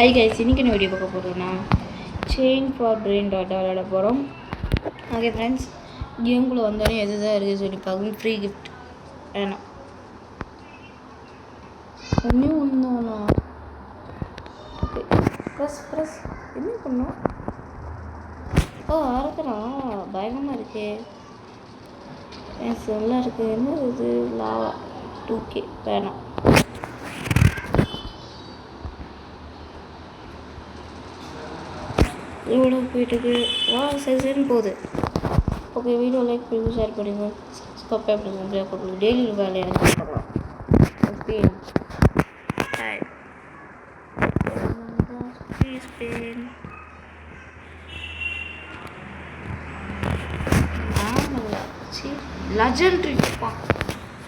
Hi guys, இன்றைக்கி என்ன video பார்க்க போகிறோன்னா செயின் ஃபார் பிரெயின் டாட்டா விளாட போகிறோம். ஓகே ஃப்ரெண்ட்ஸ், கேம்குள்ளே வந்தோடனே எது தான் இருக்குது சொல்லி பார்க்கணும். ஃப்ரீ கிஃப்ட் வேணாம், ஒன்றும் ஒன்றுண்ணா. ஓகே, ப்ரெஸ் என்ன பண்ணும்? ஓ அறக்குறா, பயங்கரமாக இருக்கே. என் செல்லாக இருக்குது. என்ன இது? லாவா 2K வேணாம். எவ்வளோ போயிட்டுருக்கு? வா சரின்னு போகுது. ஓகே, வீடியோ லைக் பண்ணி ஷேர் பண்ணுங்க, சப்ஸ்கிரைப் பண்ணுங்க. டெய்லி வேலை எனக்கு பார்க்கலாம். ஓகே ஹாய் லெஜெண்டரி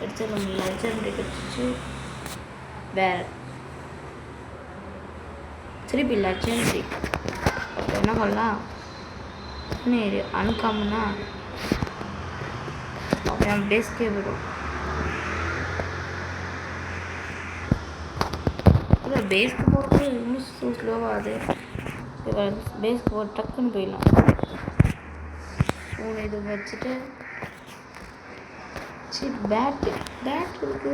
எடுத்து நம்ம லெஜெண்டரி கிடச்சிச்சு. வேறு திருப்பி லெஜெண்டரி என்ன பண்ணலாம்? அனுக்காமனா என் பேஸ்க்கே விடும். இல்லை, பேஸ்க்கு போகிறது இன்னும் ஸ்லோவாகுது. பேஸ்க்கு போட்டு டக்குன்னு போயிடலாம். ஃபோன் இது வச்சுட்டு சரி பேட் இருக்குது.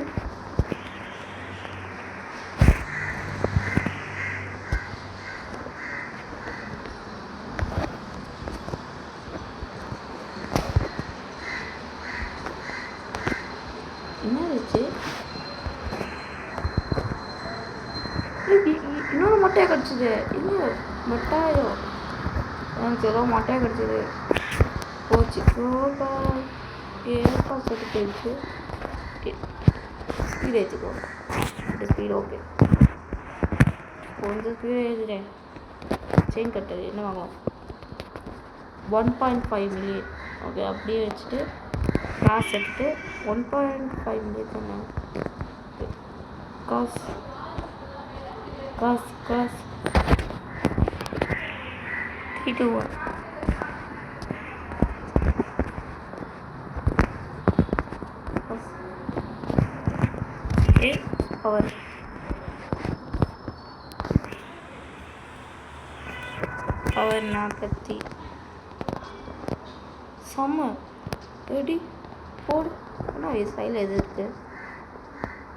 என்ன ஆச்சு? இன்னொரு மொட்டையாக கிடச்சிது. இல்லை மொட்டாயோ எனக்கு ஏதோ மொட்டையாக கிடச்சிது. போச்சு கோபா ஏப்பா சொல்லி போயிடுச்சு. ஸ்பீட் ஏற்றிக்கோ. ஸ்பீடு ஓகே, கொஞ்சம் ஸ்பீடு ஏற்றுறேன். செயின் கட்டது என்ன வாங்கலாம்? 1.5 மில்லியன். ஓகே, அப்படியே வச்சுட்டு காசு எடுத்துட்டு 1.5 மில்லியன் தானே. காசு 3 to 1. பவர் பவர் 40 செம்ம ரெடி போடு. ஆனால் இது சைடில் எது இருக்குது?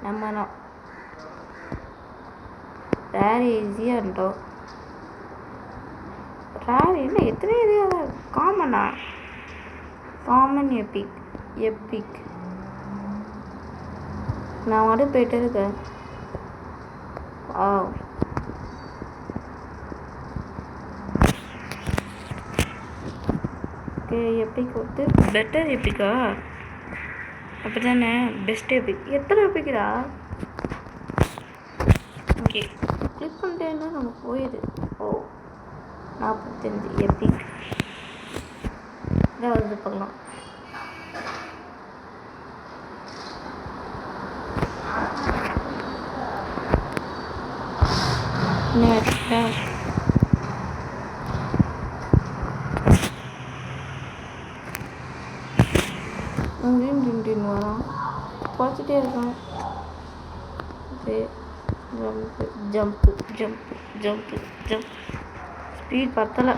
நம்ம ரேர் ஈஸியாகட்டோம். ரேர் என்ன எத்தனை இது? காமனா? காமன் எப்பிக் நான் மட்டும் போயிட்டு இருக்கேன். ஓகே, எப்பிக் வந்து பெட்டர் எப்பிக்கா? அப்படி தானே? Best epic. எத்தனை எப்பிக்கிறா? ஓகே, கிளிக் பண்ணிட்டேன்னா நம்ம போயிடுது. ஓ 45 எப்பிக் இதான் வந்து பார்க்கலாம். வரான், குறைச்சிட்டே இருக்கான். ஜம்ப்பு ஸ்பீட் பத்தலை.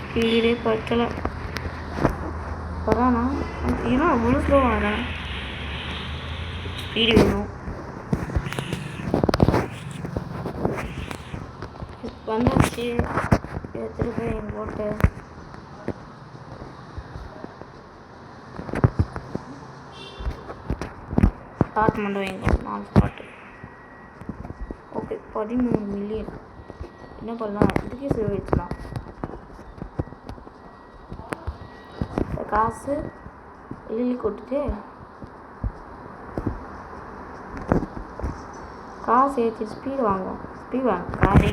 ஸ்பீடே பத்தலை. வரானா? ஏன்னா அவ்வளோ ஸ்லோவாக வரேன். ஸ்பீடு வேணும். வந்தாச்சு. திருப்பி என் போட்டு ஸ்டார்ட் பண்ணுறோம். எங்கள் 4 ஸ்பாட்டு. Okay, 13 million. என்ன பண்ணலாம்? இதுக்கே சேவ் வச்சுக்கலாம். காசு எழுதி கொட்டுட்டு காசு ஏற்றி ஸ்பீடு வாங்க காரி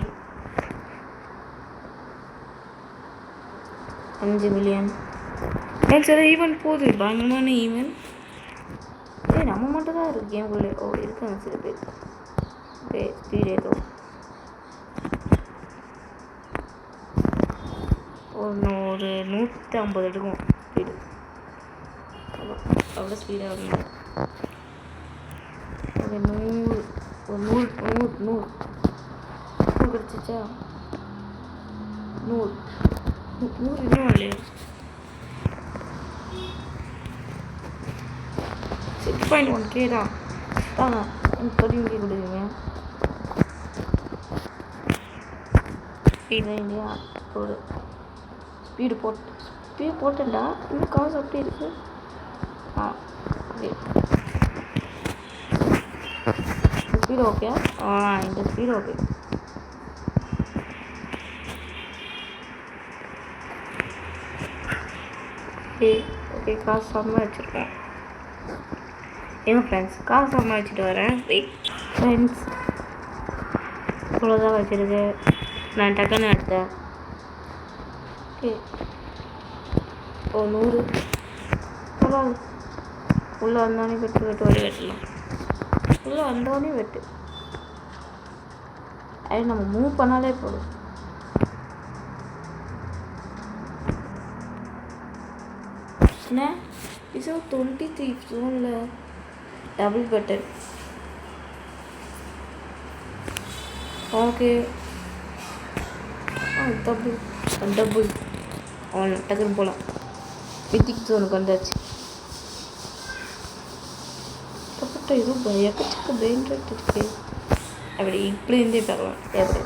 5 மில்லியன். சரி, ஈவெண்ட் போகுது. பயங்கரமான ஈவெண்ட். நம்ம மட்டும் தான் இருக்குது கேம்குள்ளே. ஓ இருக்காங்க சில பேர். ஓகே, ஸ்பீடு ஏதோ ஒரு 150 எடுக்கும் ஸ்பீடு. அவ்வளோ ஸ்பீடாக இருக்கும். ஒரு 100 ஒரு 100 கிடச்சிச்சா? 100 இன்னும் இல்லையா? 6.1K தான். தாங்க எனக்கு 30K கொடுக்குங்க. ஸ்பீடு இல்லையா? ஒரு ஸ்பீடு போட்டேன்டா. இன்னும் காசு அப்படி இருக்கு. Speed okay. இந்த ஸ்பீடு ஓகே. ஓகே காசு சம்பாதிச்சிருக்கேன். ஃப்ரெண்ட்ஸ் காசு சம்பாதிச்சிட்டு வரேன். ஃப்ரெண்ட்ஸ் இவ்வளோதான் வச்சுருக்கு. நான் டக்குன்னு எடுத்தேன். ஓகே 100 பரவாயில்ல. உள்ளே வந்தோடனே வெட்டு வெட்டலாம். உள்ளே வந்தோடனே வெட்டு. அது நம்ம மூவ் பண்ணாலே போதும். என்ன இது 23 ஜோனில் டபுள் பட்டன். ஓகே டபுள் அவன் டக்குன்னு போகலாம். மித்திக் ஜோனுக்கு வந்தாச்சு. இது பயக்கச்சக்க பெயின் ரேட் இருக்கு. அப்படி இப்படி இருந்தே பார்க்கலாம். எப்படி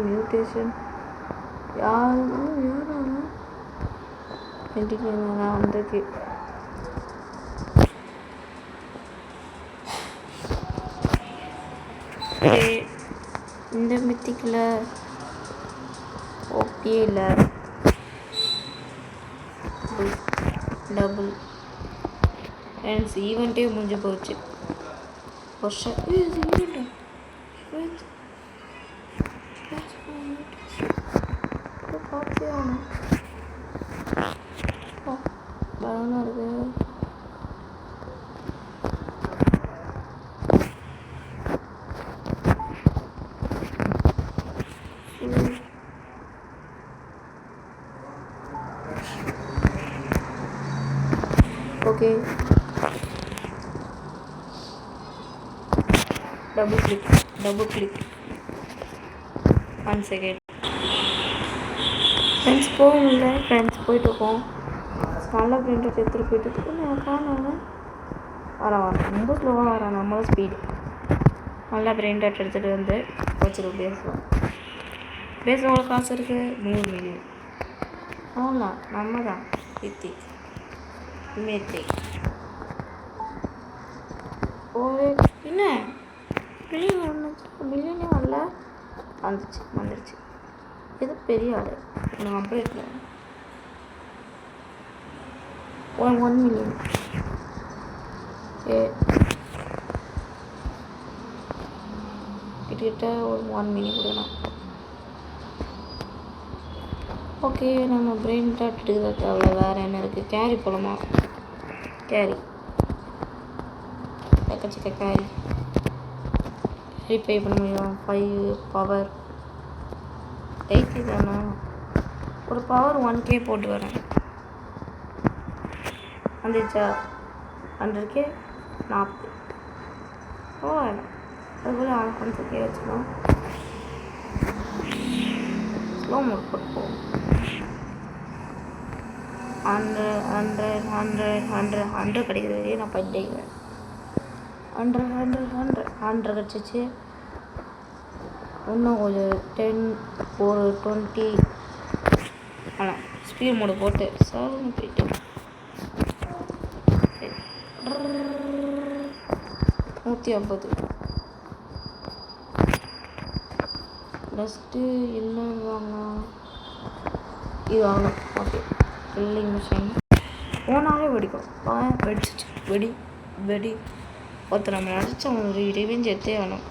மியூட்டேஷன் யாரும் வந்திருக்கு. இந்த மித்திக்கில் ஓகே இல்லை. டபுள் ஃப்ரெண்ட்ஸ் ஈவெண்ட்டே முடிஞ்சு போச்சு. வருஷம் ஈவெண்ட்டா பார்த்தே ஆகணும். பலனாக இருக்கு. Okay double click 1 second. Friends போகல. ஃப்ரெண்ட்ஸ் போயிட்டுருக்கோம். நல்லா பிரிண்டர் எடுத்துகிட்டு போயிட்டு நான் காணாங்க. வர ரொம்ப ஸ்லோவாக வரேன். நம்மளும் ஸ்பீடு நல்லா பிரிண்டர் எடுத்துகிட்டு வந்து வச்சுட்டு பேசுகிறவங்க காசு இருக்குது 100 மில்லியன். அவ்வளோ நம்ம தான் மேத்தி என்ன மில்லியனே வரல. வந்துருச்சு. இது பெரிய ஆடு. நான் அப்படியே இருக்கேன். 1 மில்லியன். கிட்டத்தட்ட ஒரு 1 மில்லியன் கொடுக்கலாம். ஓகே நம்ம பிரெயின் டாட் எடுக்கிறது அவ்வளோ. வேறு என்ன இருக்குது? கேரி போகலாமா? கேரி எக்கச்சக்க கேரி ரீபே பண்ண முடியும். 5 பவர் 8 தானே. ஒரு பவர் 1K போட்டு வரேன். வந்துச்சா 100K 40. அதுபோல் 100K வச்சுக்கலாம். ஸ்லோ மோட் போட்டு போகும். 100 கிடைக்கிறது நான் பண்ணிட்டேன். 100 கிடச்சிச்சு. இன்னும் ஒரு 10 ஒரு 20. ஆனால் ஸ்பீட் மோடு போட்டு சார்னு போயிட்டு 150. நெக்ஸ்ட்டு என்ன வாங்கலாம்? இது வாங்கணும். ஓகே கில்லிங் மிஷின் போனாலே வெடிக்கும். வெடிச்சிச்சு. வெடி ஒருத்தர் நம்ம அடிச்சு அவன் ரிவெஞ்ச் எடுத்தே ஆகணும்.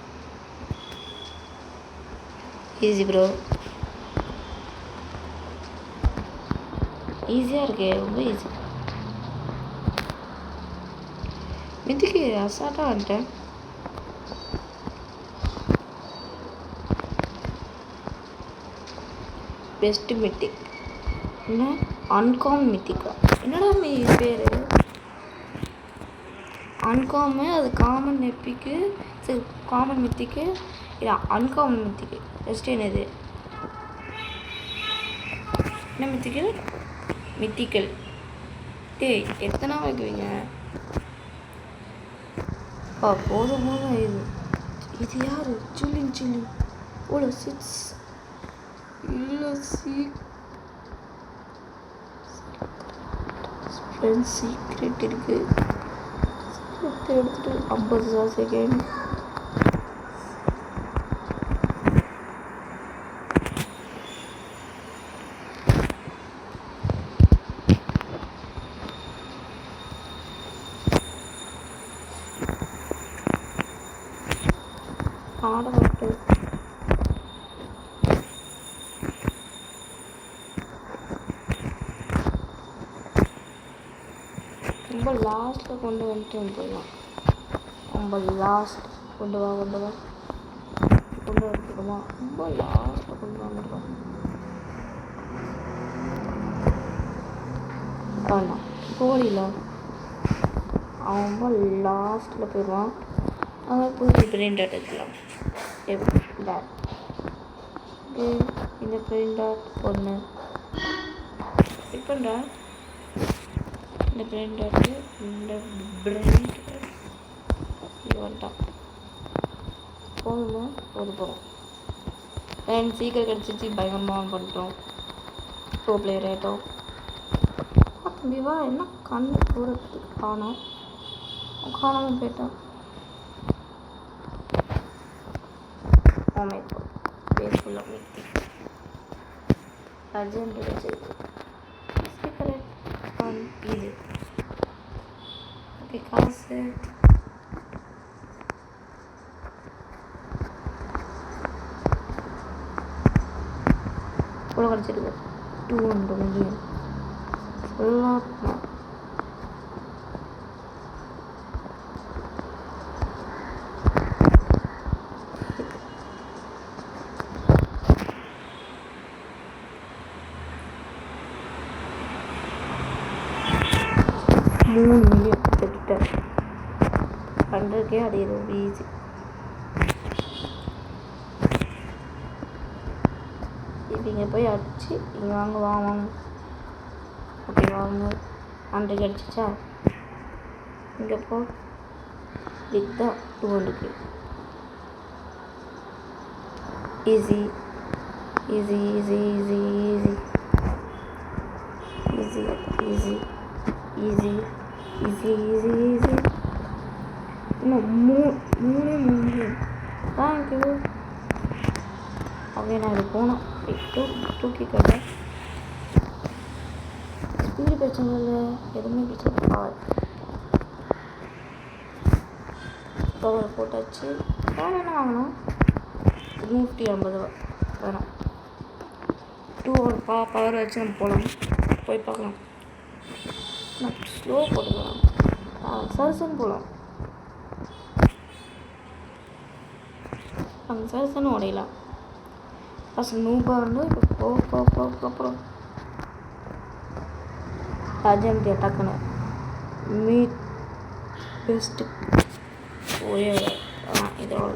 Easy bro. ஈஸியாக இருக்கே. ரொம்ப ஈஸி. மிதிக்கு அசால்ட்டாக வந்துட்டேன். Best mythic. என்ன அன்காமன் மித்திக்கா? என்னடா பேர்? அன்காமு, அது காமன் எப்பிக்கு, சரி காமன் மித்திக்கு, இது அன்காமன் மித்திக்கு. ஃபஸ்ட்டு என்னது? என்ன மித்திக்கல்? மித்திக்கல். டேய் எத்தனை வைக்குவீங்க? போதும் இது. இது யார்? சில்லி ஓல 6 இல்லை சீக்ரெட் இருக்குது. எடுத்துட்டு 50 செகண்ட். ஆடப்பட்டு ரொம்ப லாஸ்ட்டில் கொண்டு வந்துட்டு போயிடலாம். ரொம்ப லாஸ்ட் கொண்டு வந்துடுமா? ரொம்ப லாஸ்ட்டில் கொண்டு வந்துடுவோம். வேண்டாம் போலியில் அவன் ரொம்ப லாஸ்ட்டில் போயிடுவான். அவன் போய் பிரிண்ட் எடுத்துக்கலாம். இந்த பிரிண்ட் ஒன்று பண்ணுறா. இந்த பிரிண்ட் இது வந்துட்டான். போதுமா? போதும். சீக்கிரம் கிடச்சிச்சு. பயங்கரமாக ஆன் பண்ணிட்டோம். ப்ரோ பிளேயர் ஆகிட்டோம். கண்டிப்பா என்ன கண்ணு தூரத்துக்கு காணாமல் போயிட்டான். பேஸ்ஃபுல்லாக மித்தி அர்ஜென்ட் வச்சிருக்கு. சீக்கிரம் இது ஓகே. காசு கூட கிடச்சிருக்கு. 200 மில்லியன் ஃபுல்லாக. கிட்ட 100K அது ரொம்ப ஈஸி. இப்போ இங்கே போய் அடிச்சு இங்கே வாங்க. ஓகே வாங்க. 100K அடிச்சிச்சா? இங்கே போ. இதுதான் 200K. ஈஸி. இன்னும் 3 தேங்க்யூ. ஓகே நான் இது போனோம். தூக்கி கேட்டேன். ஸ்பீடு பிரச்சனை இல்லை, எதுவுமே பிரச்சனை. பவர் போட்டாச்சு. பவர் என்ன வாங்கணும்? 150 வேணும். 2 பவர் வச்சு நம்ம போகலாம். போய் பார்க்கலாம். நான் ஸ்லோ போட்டுக்கலாம். சரசன்னு போகலாம். அங்கே சரசன்னு உடையலாம். ஃபஸ்ட் நூபாக வந்து இப்போ அப்புறம் ராஜாமதி டக்குன்னு மீட் பெஸ்ட்டு ஒரே இதோட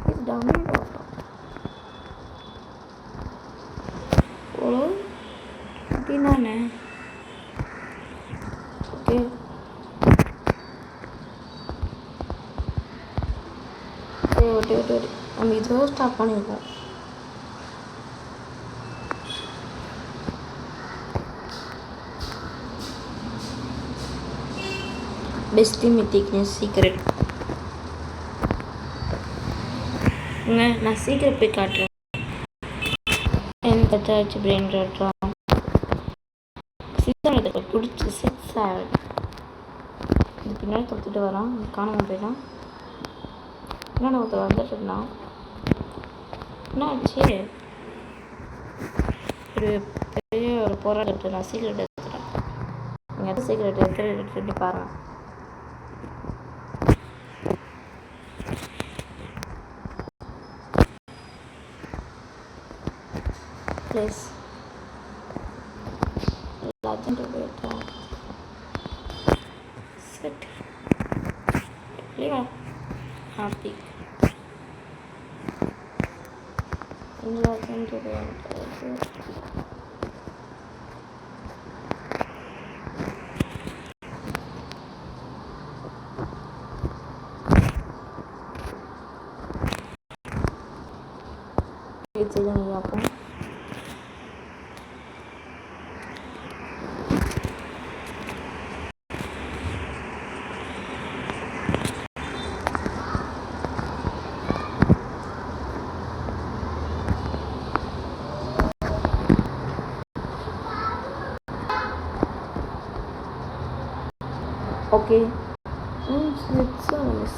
இது டம்மி பார்ப்போம். ஒரு அப்படின்னானே ஓகே. ஒட்டி நம்ம இதோ ஸ்டாப் பண்ணியிருக்கோம். பெஸ்ட் மித்திக்னஸ் சீக்ரெட். நான் சீக்கிரம் போய் காட்டுறேன். எனக்கு வச்சு பிரெயின் காட்டுறோம். 6 பிடிச்சி 6 இது பின்னாடி தொடுத்துட்டு வரான். காணாமல் போயிட்டான். என்னோட ஒருத்தர் வந்துட்டு இருந்தான். என்ன ஆச்சு? ஒரு பெரிய ஒரு போராட்டம். நான் சீக்கிரம் எடுத்துட்டேன். நீங்கள் எதாவது சீக்கிரம் எடுத்துட்டு பாருங்கள். பிளேஸ் லெஜண்ட் போயிட்டோம். செட் இல்லையா ஹாப்பி லெஜண்ட் போயிட்டு செய்யுங்க அப்போ ஓகே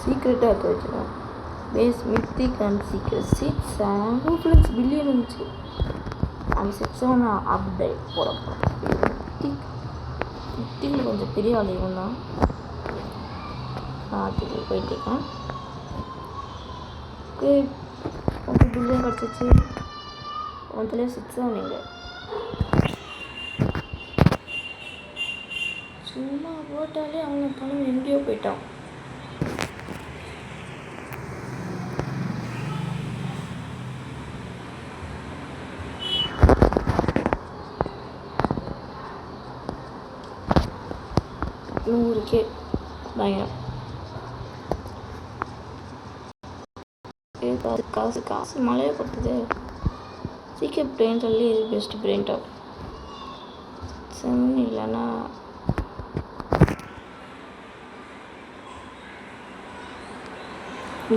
சீக்ரெட்டாக எடுத்து வச்சுருக்கோம். Base mythic and secret 6 billion இருந்துச்சு. அந்த 6 அப்டேட் போட போகிறோம். மித்திக்கில் கொஞ்சம் பெரிய ஆள் இவன் தான். அதுக்கு போயிட்டுருக்கேன். ஓகே 1 பில்லியன் கிடச்சிச்சு. 6 நீங்கள் சும்மா போட்டாலே அவங்க பணம் எங்கேயோ போயிட்டான். நூறுக்கே பயங்கரம். காசு காசு மழையை கொடுத்தது. சீக்கிரம் பிரெயின் சொல்லி இது பெஸ்ட் பிரெயின் டாப் செம்மன் இல்லைன்னா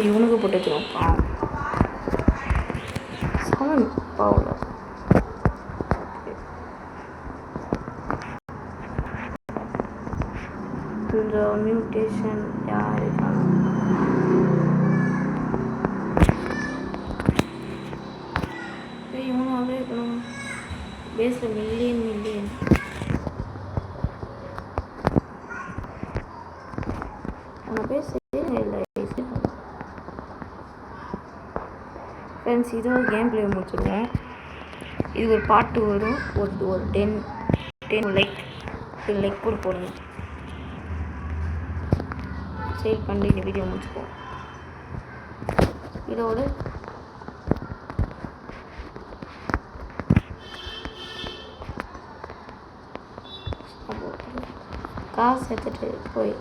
இவனுக்கு போட்டு வச்சுருவான். 7 பவுலர் இந்த மியூட்டேஷன் யார் இவனாவே இருக்கணும். பேஸில் மில்லியன் அவனை பேச இல்லை. ஃப்ரெண்ட்ஸ் இதோட கேம் பிளே முடிச்சிடுவோம். இது ஒரு பாட்டு வரும். ஒரு 10 லைக் கூட போடுங்க. சேல் பண்ணி இந்த வீடியோ முடிச்சுப்போம். இதோட காசு எடுத்துகிட்டு போய்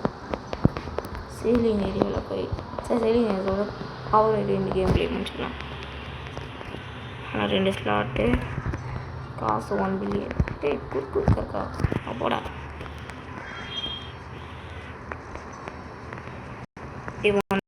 சேலிங் ஏரியாவில் போய் சேலிங் ஏரியாவோட பவர் ஏரியா இந்த கேம் பிளே முடிச்சுக்கலாம். ஆனால் 2 ஸ்லாட்டு காசு 1 பில்லியன் கொடுக்கா அப்போடா இவன்